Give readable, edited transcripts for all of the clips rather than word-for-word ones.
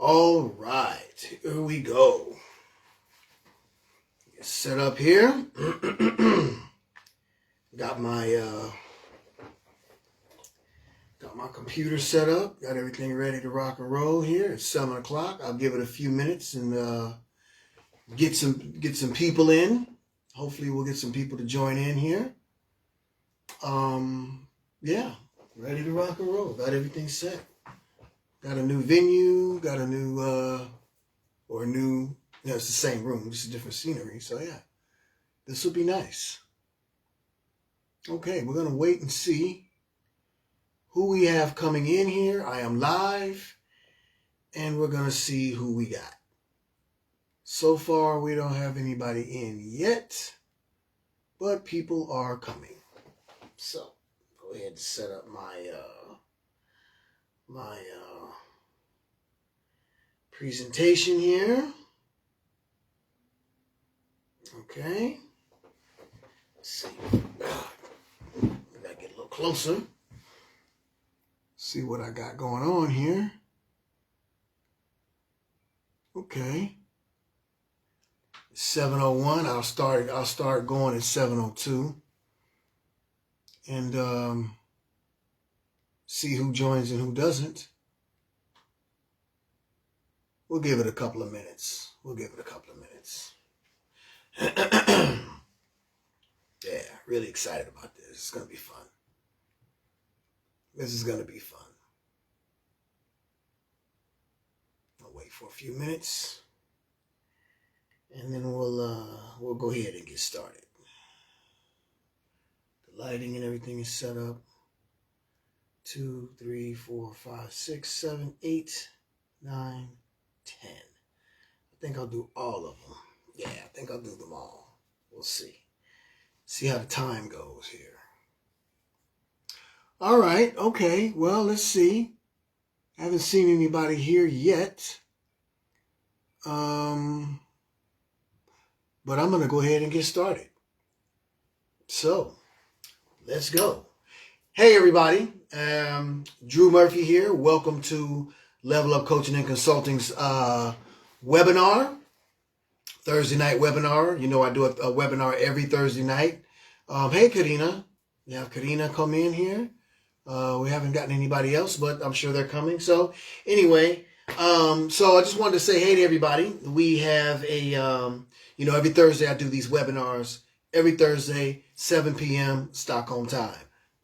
All right, here we go. Get set up here. Got my computer set up. Got everything ready to rock and roll here. It's 7 o'clock. I'll give it a few minutes and get some people in. Hopefully, we'll get some people to join in here. Yeah, ready to rock and roll. Got everything set. Got a new venue, got a new, it's the same room, just a different scenery. So yeah, this will be nice. Okay, we're going to wait and see who we have coming in here. I am live, and we're going to see who we got. So far, we don't have anybody in yet, but people are coming. So, go ahead and set up my presentation here. Okay. Let's see. I gotta get a little closer. See what I got going on here. Okay. 7:01. I'll start going at 7:02. And see who joins and who doesn't. We'll give it a couple of minutes. Yeah, really excited about this. It's going to be fun. This is going to be fun. I'll wait for a few minutes, and then we'll go ahead and get started. The lighting and everything is set up. 2, 3, 4, 5, 6, 7, 8, 9, 10. I think I'll do all of them. Yeah, I think I'll do them all. We'll see. See how the time goes here. All right. Okay. Well, let's see. Haven't seen anybody here yet. But I'm going to go ahead and get started. So, let's go. Hey, everybody. Drew Murphy here. Welcome to Level Up Coaching and Consulting's webinar. Thursday night webinar. You know, I do a webinar every Thursday night. Hey, Karina. You have Karina come in here. We haven't gotten anybody else, but I'm sure they're coming. So anyway, so I just wanted to say hey to everybody. We have a, every Thursday I do these webinars. Every Thursday, 7 p.m. Stockholm time.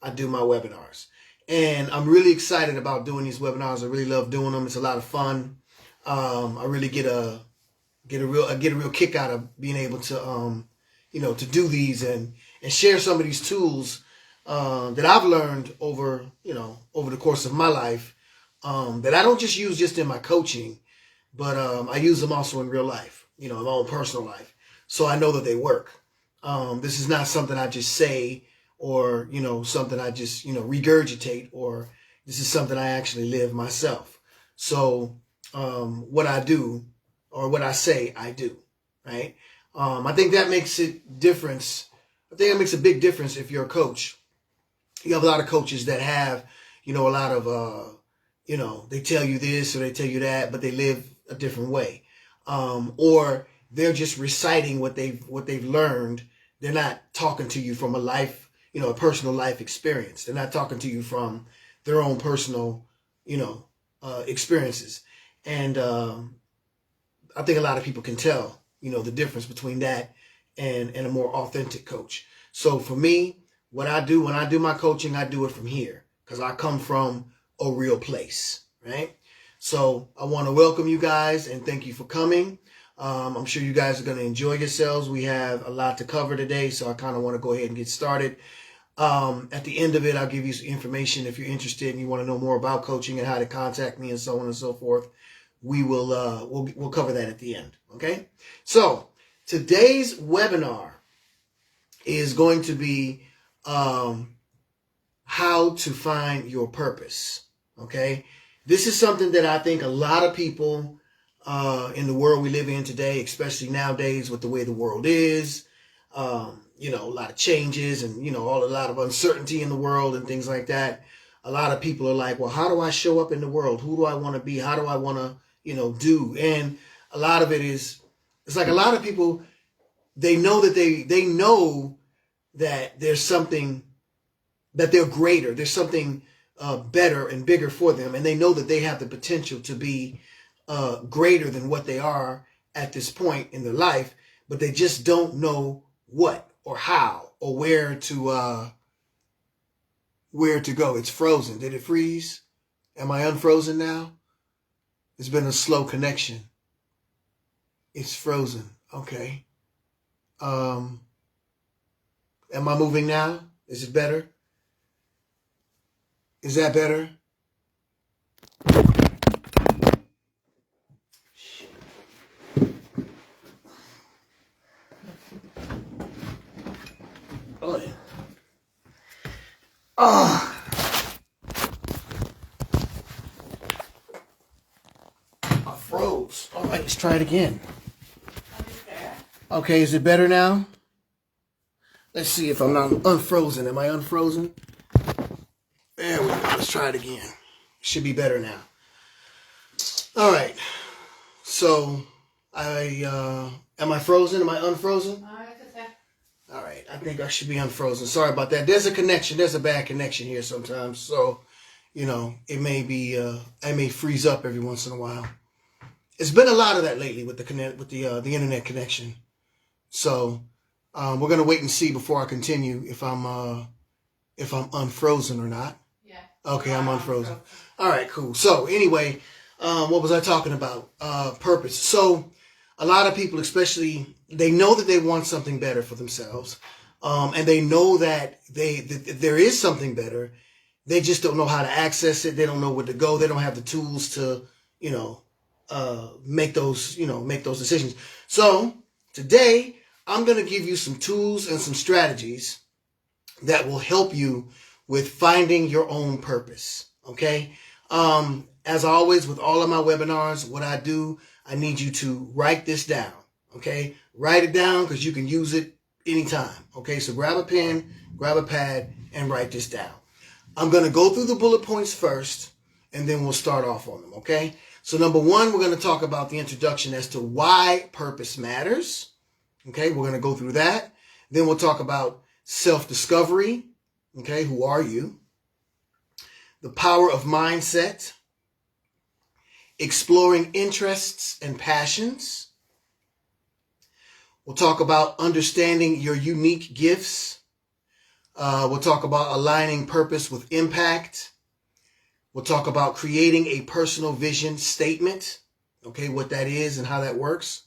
I do my webinars. And I'm really excited about doing these webinars. I really love doing them. It's a lot of fun. I really get a real kick out of being able to to do these and share some of these tools that I've learned over the course of my life that I don't just use just in my coaching, but I use them also in real life, in my own personal life. So I know that they work. This is not something I just say or something I just regurgitate, or this is something I actually live myself. So what I do, or what I say, I do, right? I think that makes it difference. I think it makes a big difference if you're a coach. You have a lot of coaches that have, a lot of, they tell you this or they tell you that, but they live a different way. Or they're just reciting what they've learned. They're not talking to you from a life, a personal life experience. They're not talking to you from their own personal, experiences. And I think a lot of people can tell, the difference between that and a more authentic coach. So for me, what I do when I do my coaching, I do it from here because I come from a real place, right? So I want to welcome you guys and thank you for coming. I'm sure you guys are going to enjoy yourselves. We have a lot to cover today, so I kind of want to go ahead and get started. At the end of it, I'll give you some information if you're interested and you want to know more about coaching and how to contact me and so on and so forth. We will we'll cover that at the end. Okay. So today's webinar is going to be how to find your purpose. Okay. This is something that I think a lot of people in the world we live in today, especially nowadays with the way the world is, a lot of changes and, a lot of uncertainty in the world and things like that. A lot of people are like, well, how do I show up in the world? Who do I want to be? How do I want to do. And a lot of it is, it's like a lot of people, they know that they know that there's something, that they're greater. There's something better and bigger for them. And they know that they have the potential to be greater than what they are at this point in their life, but they just don't know what or how or where to go. It's frozen. Did it freeze? Am I unfrozen now? It's been a slow connection. It's frozen. Okay. Am I moving now? Is it better? Is that better? Oh, yeah. Oh. I froze. All right, let's try it again. Okay, is it better now? Let's see if I'm not unfrozen. Am I unfrozen? There we go. Let's try it again. Should be better now. All right. So, am I frozen? Am I unfrozen? All right. I think I should be unfrozen. Sorry about that. There's a connection. There's a bad connection here sometimes. So, it may be, I may freeze up every once in a while. It's been a lot of that lately with the internet connection. So, we're gonna wait and see before I continue if I'm unfrozen or not. Yeah. Okay, I'm unfrozen. All right, cool. So anyway, what was I talking about? Purpose. So a lot of people, especially, they know that they want something better for themselves, and they know that that there is something better. They just don't know how to access it. They don't know where to go. They don't have the tools to, make those decisions. So today, I'm going to give you some tools and some strategies that will help you with finding your own purpose. Okay. As always, with all of my webinars, what I do, I need you to write this down. Okay. Write it down because you can use it anytime. Okay. So grab a pen, grab a pad, and write this down. I'm going to go through the bullet points first, and then we'll start off on them. Okay. So number one, we're going to talk about the introduction as to why purpose matters. Okay, we're going to go through that. Then we'll talk about self-discovery. Okay, who are you? The power of mindset. Exploring interests and passions. We'll talk about understanding your unique gifts. We'll talk about aligning purpose with impact. We'll talk about creating a personal vision statement. Okay, what that is and how that works.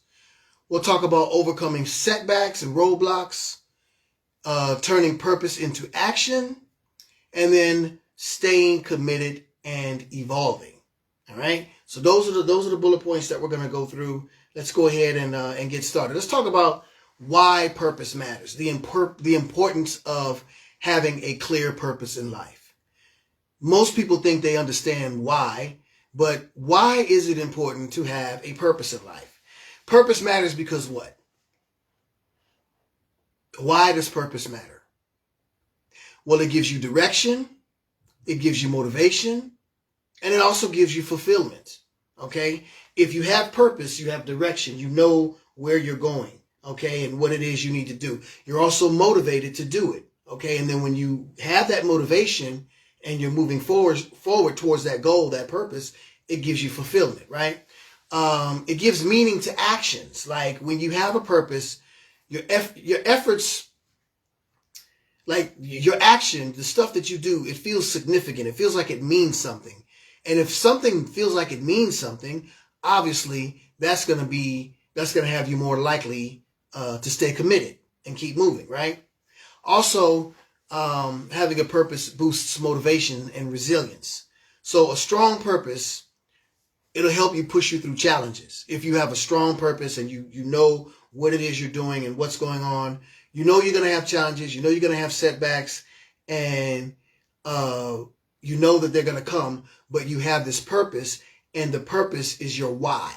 We'll talk about overcoming setbacks and roadblocks, turning purpose into action, and then staying committed and evolving. All right. So those are the bullet points that we're going to go through. Let's go ahead and get started. Let's talk about why purpose matters. The importance of having a clear purpose in life. Most people think they understand why, but why is it important to have a purpose in life? Purpose matters because what? Why does purpose matter? Well, it gives you direction, it gives you motivation, and it also gives you fulfillment. Okay? If you have purpose, you have direction, you know where you're going, okay, and what it is you need to do. You're also motivated to do it, okay? And then when you have that motivation and you're moving forward towards that goal, that purpose, it gives you fulfillment, right? It gives meaning to actions. Like when you have a purpose, your efforts, like your action, the stuff that you do, it feels significant. It feels like it means something. And if something feels like it means something, obviously that's going to have you more likely to stay committed and keep moving, right? Also, having a purpose boosts motivation and resilience. So a strong purpose, it'll help you push you through challenges. If you have a strong purpose and you know what it is you're doing and what's going on, you know you're going to have challenges, you know you're going to have setbacks, and you know that they're going to come, but you have this purpose, and the purpose is your why.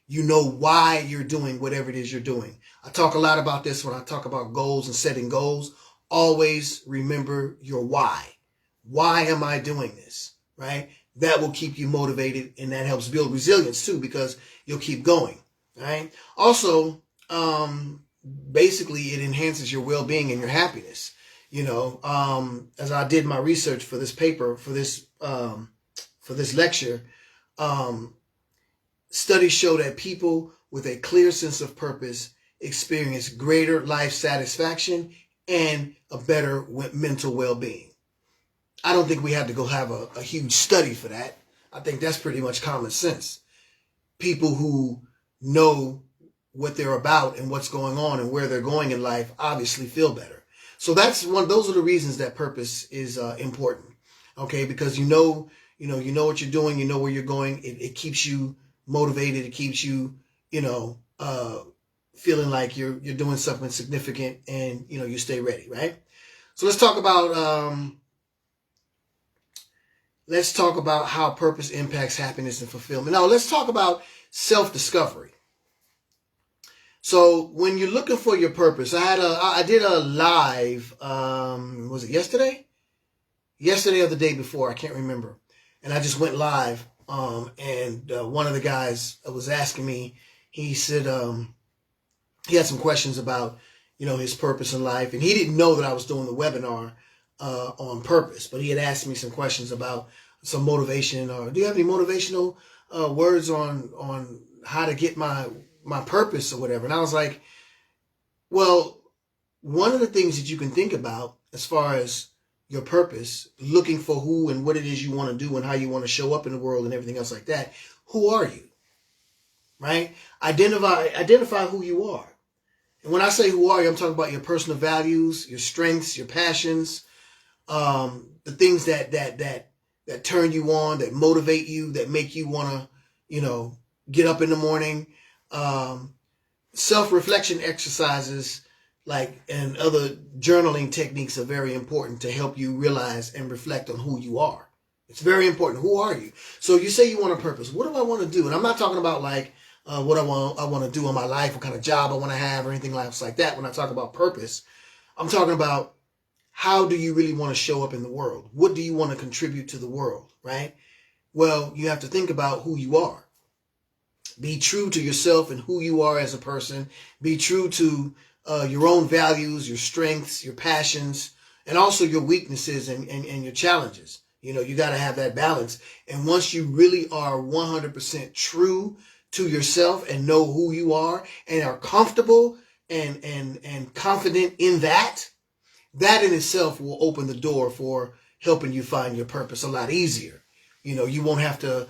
You know why you're doing whatever it is you're doing. I talk a lot about this when I talk about goals and setting goals. Always remember your why. Why am I doing this? Right? that will keep you motivated, and that helps build resilience too, because you'll keep going. Right? Also, basically it enhances your well-being and your happiness. As I did my research for this paper, for this lecture, studies show that people with a clear sense of purpose experience greater life satisfaction and a better mental well-being. I don't think we have to go have a huge study for that. I think that's pretty much common sense. People who know what they're about and what's going on and where they're going in life obviously feel better. So those are the reasons that purpose is important. Okay, because you know what you're doing, you know where you're going. It keeps you motivated. It keeps you, feeling like you're doing something significant, and you stay ready, right? So let's talk about how purpose impacts happiness and fulfillment. Now let's talk about self-discovery. So when you're looking for your purpose, I did a live, was it yesterday? Yesterday or the day before, I can't remember. And I just went live, and one of the guys was asking me, he said he had some questions about, his purpose in life. And he didn't know that I was doing the webinar on purpose, but he had asked me some questions about some motivation, or do you have any motivational words on how to get my purpose or whatever. And I was like, well, one of the things that you can think about as far as your purpose, looking for who and what it is you want to do and how you want to show up in the world and everything else like that. Who are you? Right? Identify who you are. And when I say who are you, I'm talking about your personal values, your strengths, your passions, the things that turn you on, that motivate you, that make you want to, get up in the morning. Self-reflection exercises and other journaling techniques are very important to help you realize and reflect on who you are. It's very important. Who are you? So you say you want a purpose. What do I want to do? And I'm not talking about what I want to do in my life, what kind of job I want to have or anything else like that. When I talk about purpose, I'm talking about how do you really want to show up in the world? What do you want to contribute to the world, right? Well, you have to think about who you are. Be true to yourself and who you are as a person. Be true to your own values, your strengths, your passions, and also your weaknesses and your challenges. You got to have that balance. And once you really are 100% true to yourself and know who you are and are comfortable and confident in that, that in itself will open the door for helping you find your purpose a lot easier. You won't have to,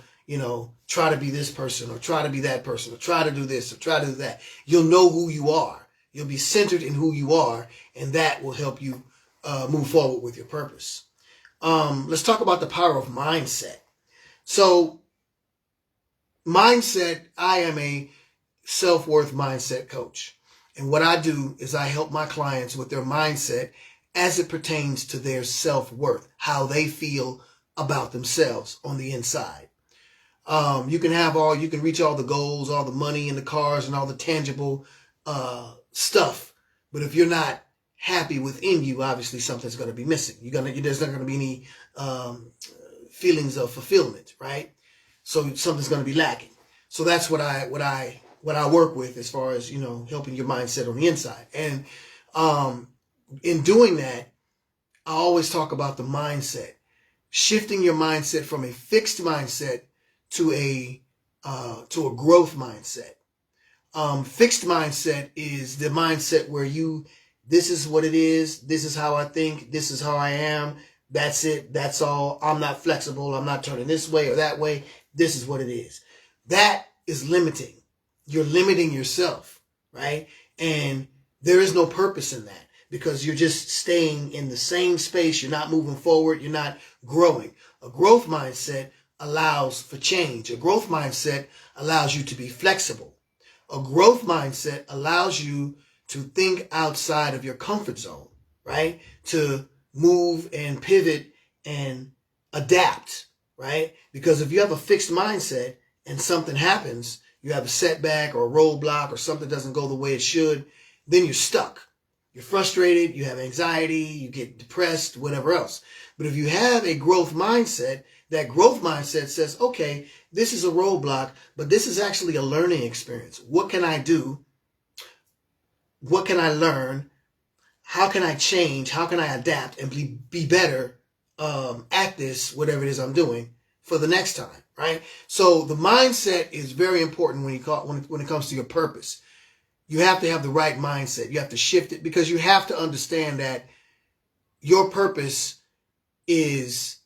try to be this person or try to be that person or try to do this or try to do that. You'll know who you are. You'll be centered in who you are, and that will help you move forward with your purpose. Let's talk about the power of mindset. So mindset, I am a self-worth mindset coach. And what I do is I help my clients with their mindset as it pertains to their self-worth, how they feel about themselves on the inside. You can reach all the goals, all the money and the cars and all the tangible stuff. But if you're not happy within you, obviously something's going to be missing. There's not going to be any feelings of fulfillment, right? So something's going to be lacking. So that's what I work with as far as, helping your mindset on the inside. And in doing that, I always talk about the mindset, shifting your mindset from a fixed mindset to a growth mindset. Fixed mindset is the mindset where this is what it is. This is how I think. This is how I am. That's it. That's all. I'm not flexible. I'm not turning this way or that way. This is what it is. That is limiting. You're limiting yourself, right? And there is no purpose in that because you're just staying in the same space. You're not moving forward. You're not growing. A growth mindset allows for change. A growth mindset allows you to be flexible. A growth mindset allows you to think outside of your comfort zone, right? To move and pivot and adapt, right? Because if you have a fixed mindset and something happens, you have a setback or a roadblock or something doesn't go the way it should, then you're stuck. You're frustrated, you have anxiety, you get depressed, whatever else. But if you have a growth mindset, That growth mindset says, okay, this is a roadblock, but this is actually a learning experience. What can I do? What can I learn? How can I change? How can I adapt and be better at this, whatever it is I'm doing, for the next time, right? So the mindset is very important when it comes to your purpose. You have to have the right mindset. You have to shift it, because you have to understand that your purpose is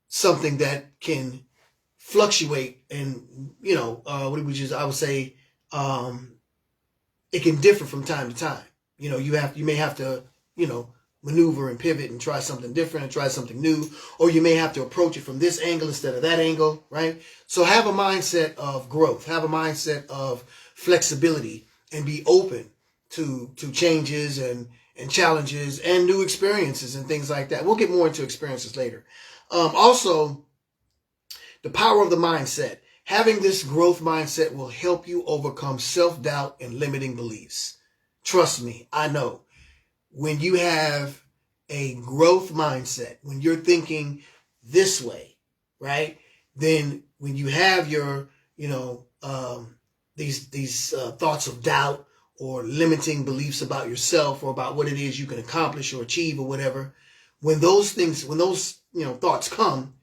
something that can fluctuate, and I would say it can differ from time to time. You may have to maneuver and pivot and try something different and try something new, or you may have to approach it from this angle instead of that angle, right? So have a mindset of growth, have a mindset of flexibility, and be open to changes and challenges and new experiences and things like that. We'll get more into experiences later. Also, the power of the mindset. Having this growth mindset will help you overcome self-doubt and limiting beliefs. Trust me, I know. When you have a growth mindset, when you're thinking this way, right? Then when you have your, these thoughts of doubt or limiting beliefs about yourself or about what it is you can accomplish or achieve or whatever, when those thoughts come,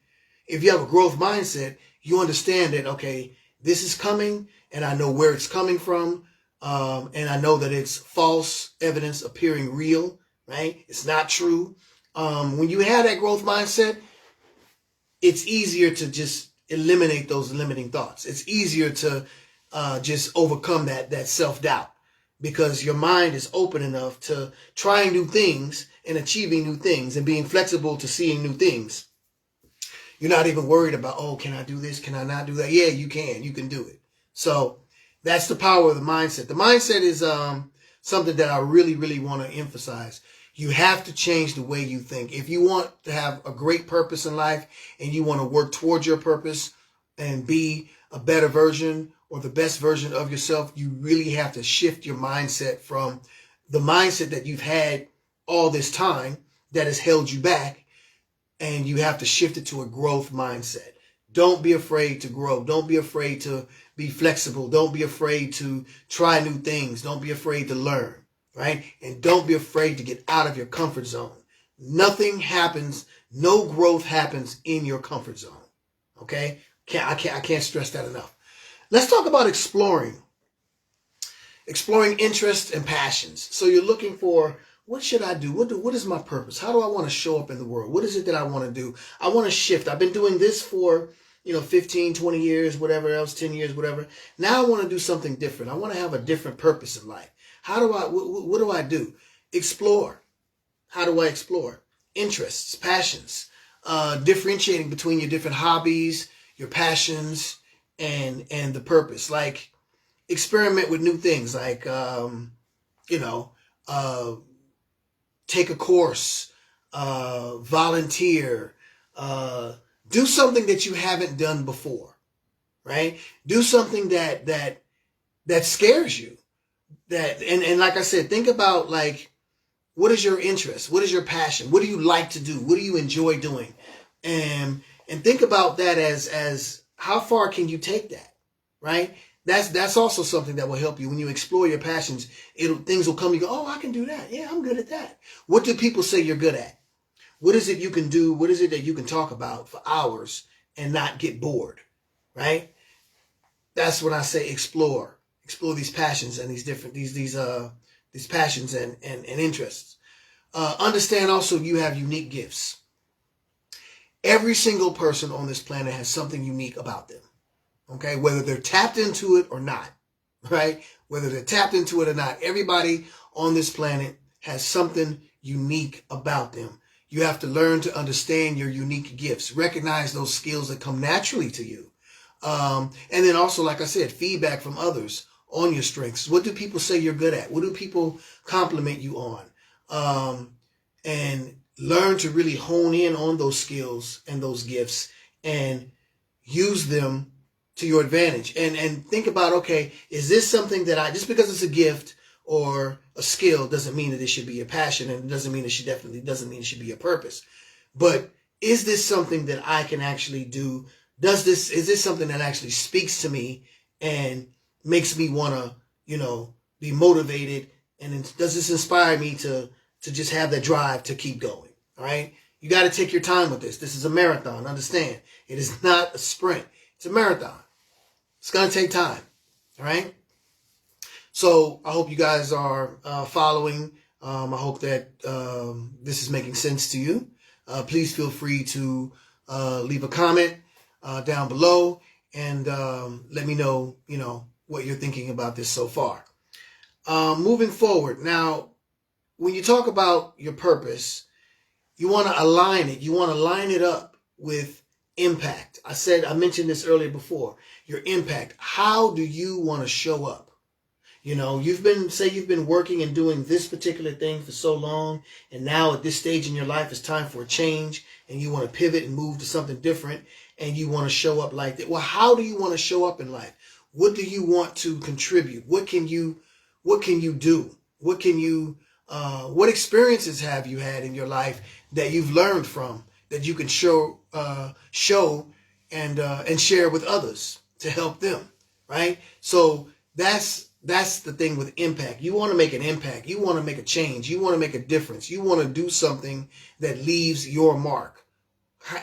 if you have a growth mindset, you understand that, okay, this is coming and I know where it's coming from. And I know that it's false evidence appearing real, right? It's not true. When you have that growth mindset, it's easier to just eliminate those limiting thoughts. It's easier to just overcome that self-doubt, because your mind is open enough to trying new things and achieving new things and being flexible to seeing new things. You're not even worried about, oh, can I do this? Can I not do that? Yeah, you can. You can do it. So that's the power of the mindset. The mindset is something that I really, really want to emphasize. You have to change the way you think. If you want to have a great purpose in life and you want to work towards your purpose and be a better version or the best version of yourself, you really have to shift your mindset from the mindset that you've had all this time that has held you back, and you have to shift it to a growth mindset. Don't be afraid to grow. Don't be afraid to be flexible. Don't be afraid to try new things. Don't be afraid to learn, right? And don't be afraid to get out of your comfort zone. Nothing happens, no growth happens in your comfort zone, okay? I can't stress that enough. Let's talk about exploring interests and passions. So you're looking for, what should I do? What is my purpose? How do I want to show up in the world? What is it that I want to do? I want to shift. I've been doing this for 15, 20 years, whatever else, 10 years, whatever. Now I want to do something different. I want to have a different purpose in life. What do I do? Explore. How do I explore? Interests, passions, differentiating between your different hobbies, your passions, and the purpose. Like, experiment with new things, like, take a course, volunteer, do something that you haven't done before, right? Do something that scares you. And like I said, think about, like, what is your interest? What is your passion? What do you like to do? What do you enjoy doing? And think about that as how far can you take that, right? That's also something that will help you when you explore your passions. Things will come. You go, oh, I can do that. Yeah, I'm good at that. What do people say you're good at? What is it you can do? What is it that you can talk about for hours and not get bored, right? That's when I say explore these passions and these passions and interests. Understand also you have unique gifts. Every single person on this planet has something unique about them. Okay, whether they're tapped into it or not, right? Whether they're tapped into it or not, everybody on this planet has something unique about them. You have to learn to understand your unique gifts, recognize those skills that come naturally to you. And then also, like I said, feedback from others on your strengths. What do people say you're good at? What do people compliment you on? And learn to really hone in on those skills and those gifts and use them to your advantage, and think about, okay, is this something that just because it's a gift or a skill doesn't mean that it should be a passion, and it doesn't mean it should be a purpose. But is this something that I can actually do? Is this something that actually speaks to me and makes me want to, be motivated? And does this inspire me to just have that drive to keep going? All right. You got to take your time with this. This is a marathon. Understand? It is not a sprint. It's a marathon. It's going to take time. All right. So I hope you guys are following. I hope that this is making sense to you. Please feel free to leave a comment down below and let me know, what you're thinking about this so far. Moving forward. Now, when you talk about your purpose, you want to align it. You want to line it up with impact. I mentioned this earlier before. Your impact. How do you want to show up? You've been working and doing this particular thing for so long, and now at this stage in your life, it's time for a change, and you want to pivot and move to something different, and you want to show up like that. Well, how do you want to show up in life? What do you want to contribute? What can you do? What experiences have you had in your life that you've learned from that you can show and share with others to help them, right? So that's the thing with impact. You want to make an impact. You want to make a change. You want to make a difference. You want to do something that leaves your mark.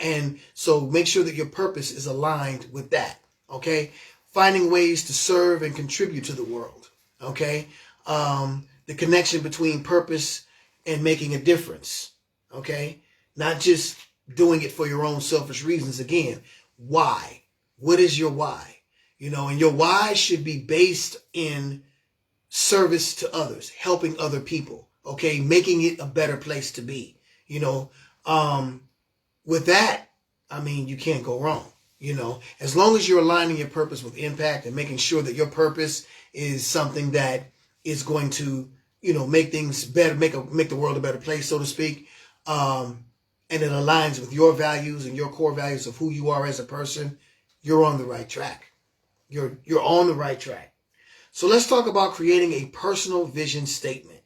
And so make sure that your purpose is aligned with that. Okay. Finding ways to serve and contribute to the world. Okay. The connection between purpose and making a difference. Okay. Not just doing it for your own selfish reasons. Again, why? What is your why? And your why should be based in service to others, helping other people, okay, making it a better place to be. With that, you can't go wrong. As long as you're aligning your purpose with impact and making sure that your purpose is something that is going to, make things better, make the world a better place, so to speak, and it aligns with your values and your core values of who you are as a person, you're on the right track. You're on the right track. So let's talk about creating a personal vision statement.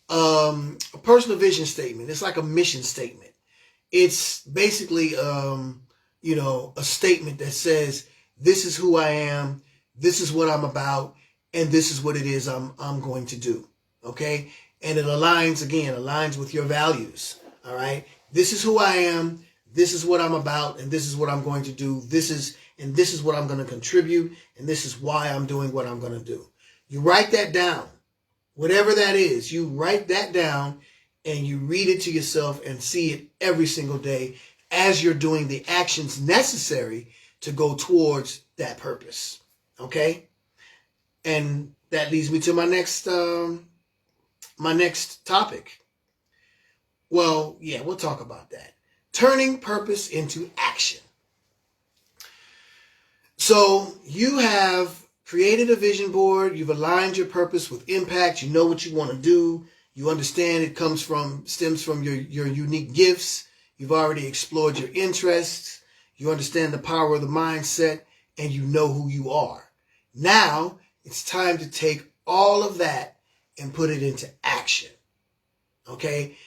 A personal vision statement. It's like a mission statement. It's basically, a statement that says, this is who I am, this is what I'm about, and this is what it is I'm going to do. Okay? And it aligns with your values. All right? This is who I am, this is what I'm about, and this is what I'm going to do. This is what I'm going to contribute, and this is why I'm doing what I'm going to do. You write that down. Whatever that is, you write that down and you read it to yourself and see it every single day as you're doing the actions necessary to go towards that purpose. Okay? And that leads me to my next topic. Well, yeah, we'll talk about that. Turning purpose into action. So you have created a vision board. You've aligned your purpose with impact. You know what you want to do. You understand it stems from your unique gifts. You've already explored your interests. You understand the power of the mindset, and you know who you are. Now it's time to take all of that and put it into action. Okay?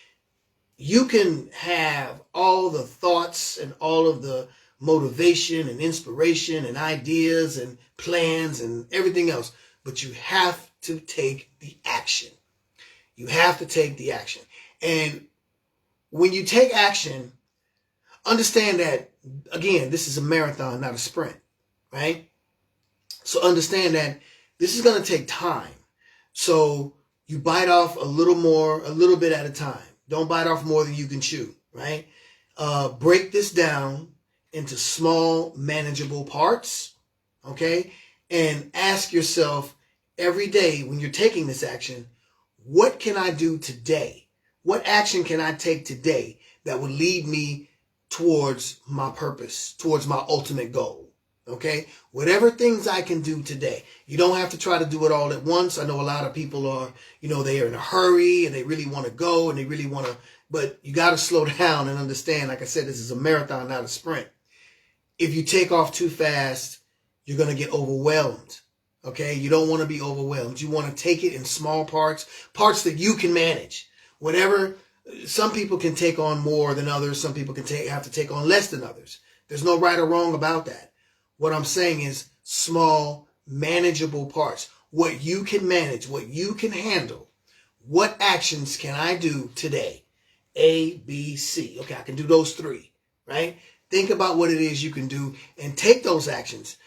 You can have all the thoughts and all of the motivation and inspiration and ideas and plans and everything else, but you have to take the action. You have to take the action. And when you take action, understand that, again, this is a marathon, not a sprint, right? So understand that this is going to take time. So you bite off a little bit at a time. Don't bite off more than you can chew, right? Break this down into small, manageable parts, okay? And ask yourself every day when you're taking this action, what can I do today? What action can I take today that will lead me towards my purpose, towards my ultimate goal, okay? Whatever things I can do today. You don't have to try to do it all at once. I know a lot of people are, they are in a hurry and they really want to go and they really want to, but you got to slow down and understand, like I said, this is a marathon, not a sprint. If you take off too fast, you're going to get overwhelmed. Okay? You don't want to be overwhelmed. You want to take it in small parts that you can manage. Whatever Some people can take on more than others. Some people can have to take on less than others. There's no right or wrong about that. What I'm saying is small, manageable parts. What you can manage, what you can handle. What actions can I do today? A, B, C. Okay, I can do those three, right? Think about what it is you can do and take those actions.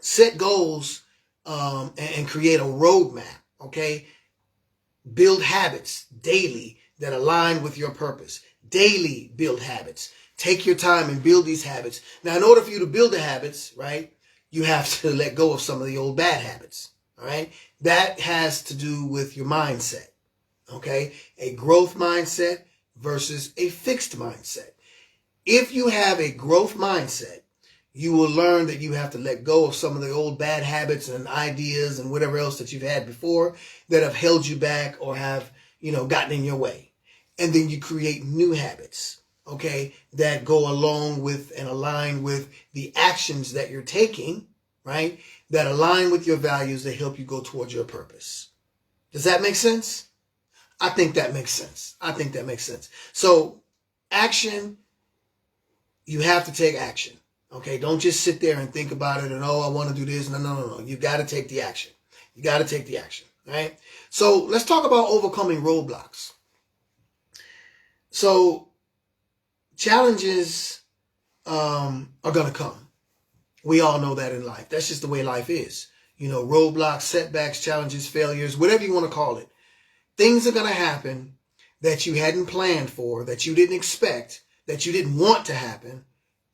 Set goals and create a roadmap, okay? Build habits daily that align with your purpose. Daily build habits. Take your time and build these habits. Now, in order for you to build the habits, right, you have to let go of some of the old bad habits, all right? That has to do with your mindset, okay? A growth mindset versus a fixed mindset. If you have a growth mindset, you will learn that you have to let go of some of the old bad habits and ideas and whatever else that you've had before that have held you back or have, gotten in your way. And then you create new habits, okay, that go along with and align with the actions that you're taking, right, that align with your values that help you go towards your purpose. Does that make sense? I think that makes sense. So action, you have to take action. Okay, don't just sit there and think about it and, I want to do this. No. You got to take the action. Right? So let's talk about overcoming roadblocks. So challenges are going to come. We all know that in life. That's just the way life is. Roadblocks, setbacks, challenges, failures, whatever you want to call it. Things are going to happen that you hadn't planned for, that you didn't expect, that you didn't want to happen.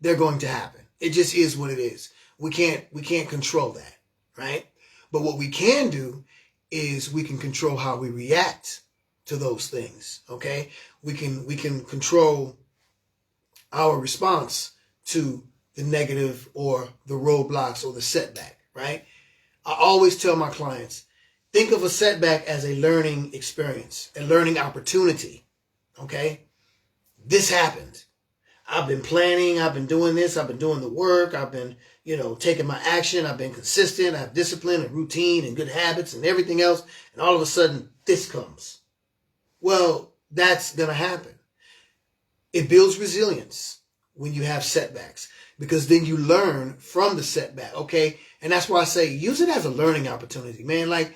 They're going to happen. It just is what it is. We can't control that, right? But what we can do is we can control how we react to those things, okay? We can control our response to the negative or the roadblocks or the setback, right? I always tell my clients, think of a setback as a learning experience, a learning opportunity, okay? This happened. I've been planning, I've been doing this, I've been doing the work, I've been, taking my action, I've been consistent, I have discipline and routine and good habits and everything else, and all of a sudden, this comes. Well, that's going to happen. It builds resilience when you have setbacks, because then you learn from the setback, okay? And that's why I say use it as a learning opportunity, man. Like,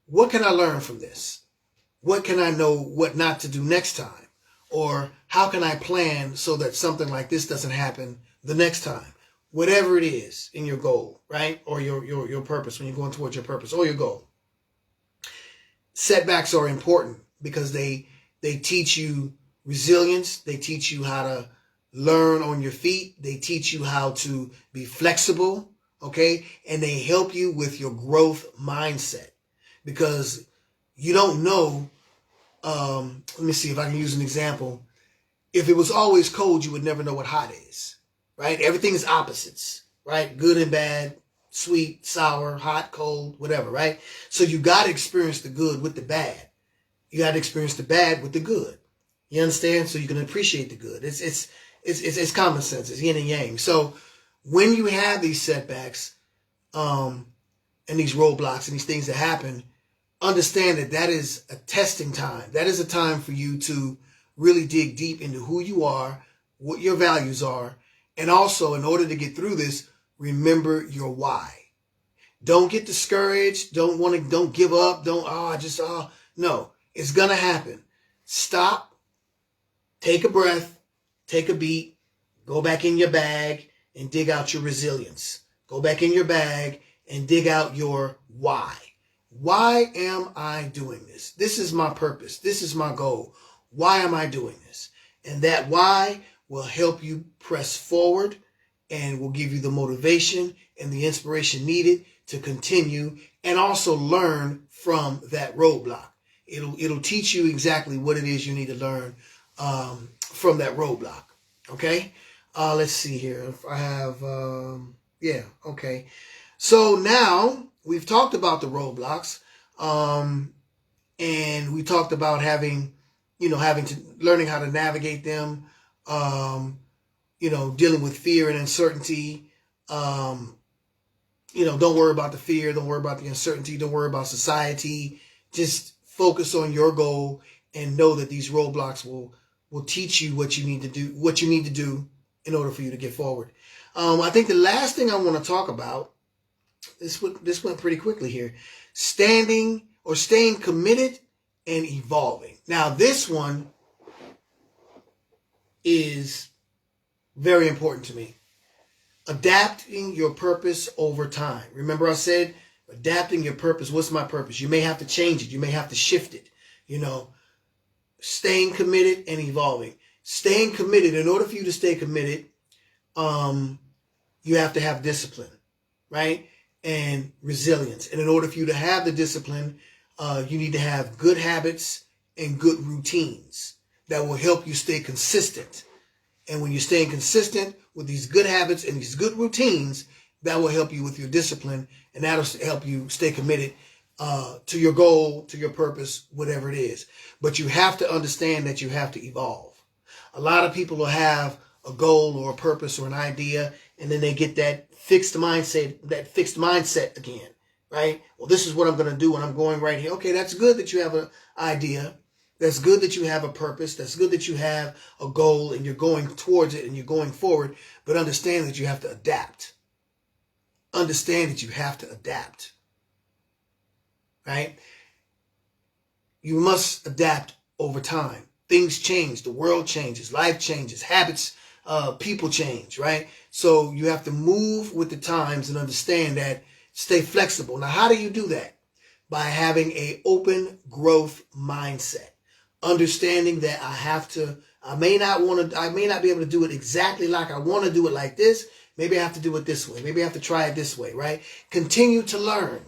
what can I learn from this? What can I know what not to do next time? Or how can I plan so that something like this doesn't happen the next time? Whatever it is in your goal, right? Or your purpose, when you're going towards your purpose or your goal. Setbacks are important because they teach you resilience. They teach you how to learn on your feet. They teach you how to be flexible, okay? And they help you with your growth mindset, because you don't know. Let me see if I can use an example. If it was always cold, you would never know what hot is, right? Everything is opposites, right? Good and bad, sweet, sour, hot, cold, whatever, right? So you got to experience the good with the bad. You got to experience the bad with the good. You understand? So you can appreciate the good. It's common sense. It's yin and yang. So when you have these setbacks, and these roadblocks and these things that happen, understand that is a testing time. That is a time for you to really dig deep into who you are, what your values are, and also, in order to get through this, remember your why. Don't get discouraged. Don't give up. No, it's going to happen. Stop, take a breath, take a beat, go back in your bag and dig out your resilience. Go back in your bag and dig out your why. Why am I doing this? This is my purpose. This is my goal. Why am I doing this? And that why will help you press forward and will give you the motivation and the inspiration needed to continue and also learn from that roadblock. It'll teach you exactly what it is you need to learn from that roadblock. Okay? Let's see here. If I have, okay. So now we've talked about the roadblocks, and we talked about learning how to navigate them, dealing with fear and uncertainty. Don't worry about the fear. Don't worry about the uncertainty. Don't worry about society. Just focus on your goal and know that these roadblocks will teach you what you need to do in order for you to get forward. I think the last thing I want to talk about, this went pretty quickly here, staying committed and evolving. Now this one is very important to me. Adapting your purpose over time. Remember I said adapting your purpose. What's my purpose? You may have to change it. You may have to shift it. Staying committed and evolving. Staying committed, in order for you to stay committed, you have to have discipline, right? And resilience. And in order for you to have the discipline, you need to have good habits and good routines that will help you stay consistent. And when you're staying consistent with these good habits and these good routines, that will help you with your discipline, and that'll help you stay committed to your goal, to your purpose, whatever it is. But you have to understand that you have to evolve. A lot of people will have a goal or a purpose or an idea, and then they get that fixed mindset again, right? Well, this is what I'm going to do, and I'm going right here. Okay, that's good that you have an idea. That's good that you have a purpose. That's good that you have a goal and you're going towards it and you're going forward. But understand that you have to adapt. Understand that you have to adapt. Right? You must adapt over time. Things change. The world changes. Life changes. Habits, people change. Right? So you have to move with the times and understand that. Stay flexible. Now, how do you do that? By having an open growth mindset. Understanding that I may not be able to do it exactly like I want to do it like this. Maybe I have to do it this way. Maybe I have to try it this way, right? Continue to learn.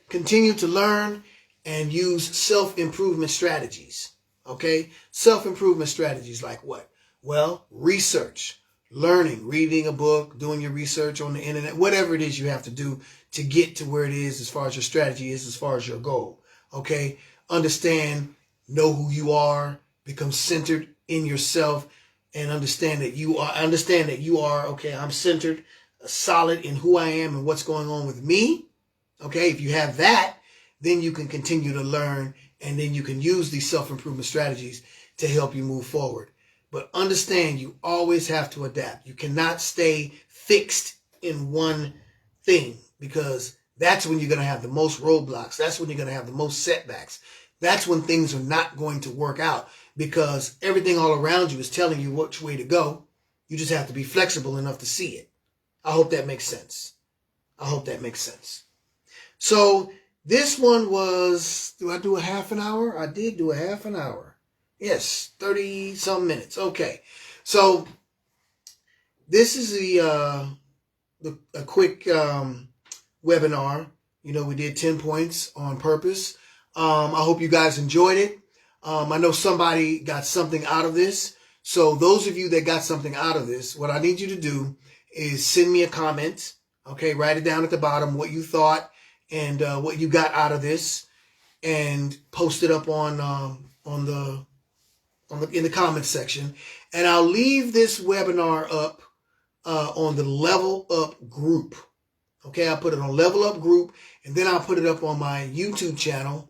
Continue to learn and use self-improvement strategies, okay? Self-improvement strategies like what? Well, research, learning, reading a book, doing your research on the internet, whatever it is you have to do to get to where it is as far as your strategy is, as far as your goal, okay? Understand, know who you are, become centered in yourself, and understand that you are, okay, I'm centered, solid in who I am and what's going on with me. Okay, if you have that, then you can continue to learn, and then you can use these self-improvement strategies to help you move forward. But understand, you always have to adapt. You cannot stay fixed in one thing, because that's when you're going to have the most roadblocks. That's when you're going to have the most setbacks. That's when things are not going to work out, because everything all around you is telling you which way to go. You just have to be flexible enough to see it. I hope that makes sense. I hope that makes sense. So this one was, do I do a half an hour? I did do a half an hour. Yes, 30 some minutes. Okay. So this is a quick webinar. We did 10 points on purpose. I hope you guys enjoyed it. I know somebody got something out of this. So those of you that got something out of this, what I need you to do is send me a comment. Okay, write it down at the bottom what you thought and what you got out of this, and post it up in the comment section. And I'll leave this webinar up on the Level Up group. Okay, I'll put it on Level Up group, and then I'll put it up on my YouTube channel,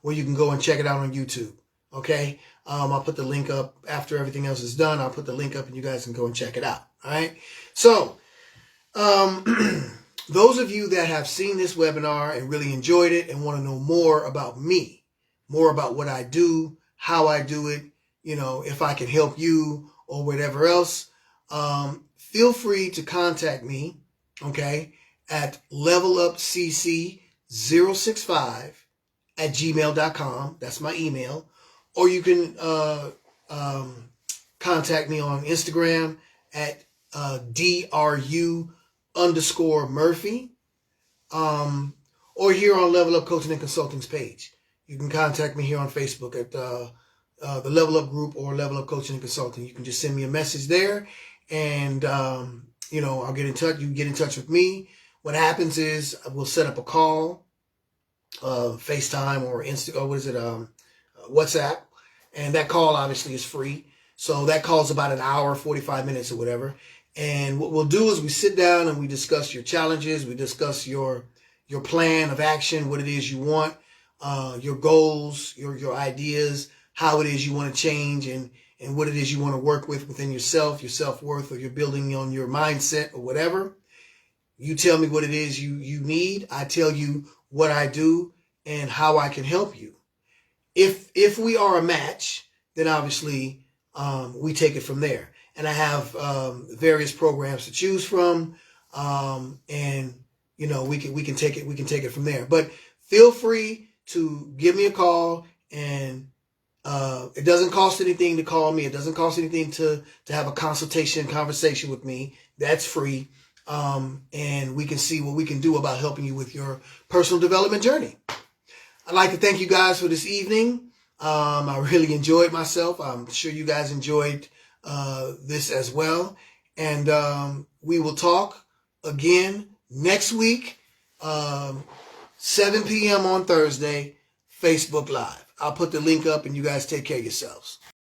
where you can go and check it out on YouTube. Okay, I'll put the link up after everything else is done. I'll put the link up and you guys can go and check it out. All right. So, those of you that have seen this webinar and really enjoyed it and want to know more about me, more about what I do, how I do it, if I can help you or whatever else, feel free to contact me, okay, at levelupcc065@gmail.com. That's my email. Or you can contact me on Instagram at DRU_Murphy, or here on Level Up Coaching and Consulting's page. You can contact me here on Facebook at the Level Up group or Level Up Coaching and Consulting. You can just send me a message there, and I'll get in touch. You can get in touch with me. What happens is we'll set up a call, FaceTime or WhatsApp, and that call obviously is free. So that call's about an hour, 45 minutes or whatever. And what we'll do is we sit down and we discuss your challenges. We discuss your plan of action, what it is you want. your goals, your ideas, how it is you want to change, and what it is you want to work with within yourself, your self-worth, or you're building on your mindset or whatever. You tell me what it is you need. I tell you what I do and how I can help you. If we are a match, then obviously we take it from there. And I have various programs to choose from, and we can take it from there. But feel free to give me a call, and it doesn't cost anything to call me. It doesn't cost anything to have a conversation with me. That's free. And we can see what we can do about helping you with your personal development journey. I'd like to thank you guys for this evening. I really enjoyed myself. I'm sure you guys enjoyed this as well. And we will talk again next week, 7 p.m. on Thursday, Facebook Live. I'll put the link up, and you guys take care of yourselves.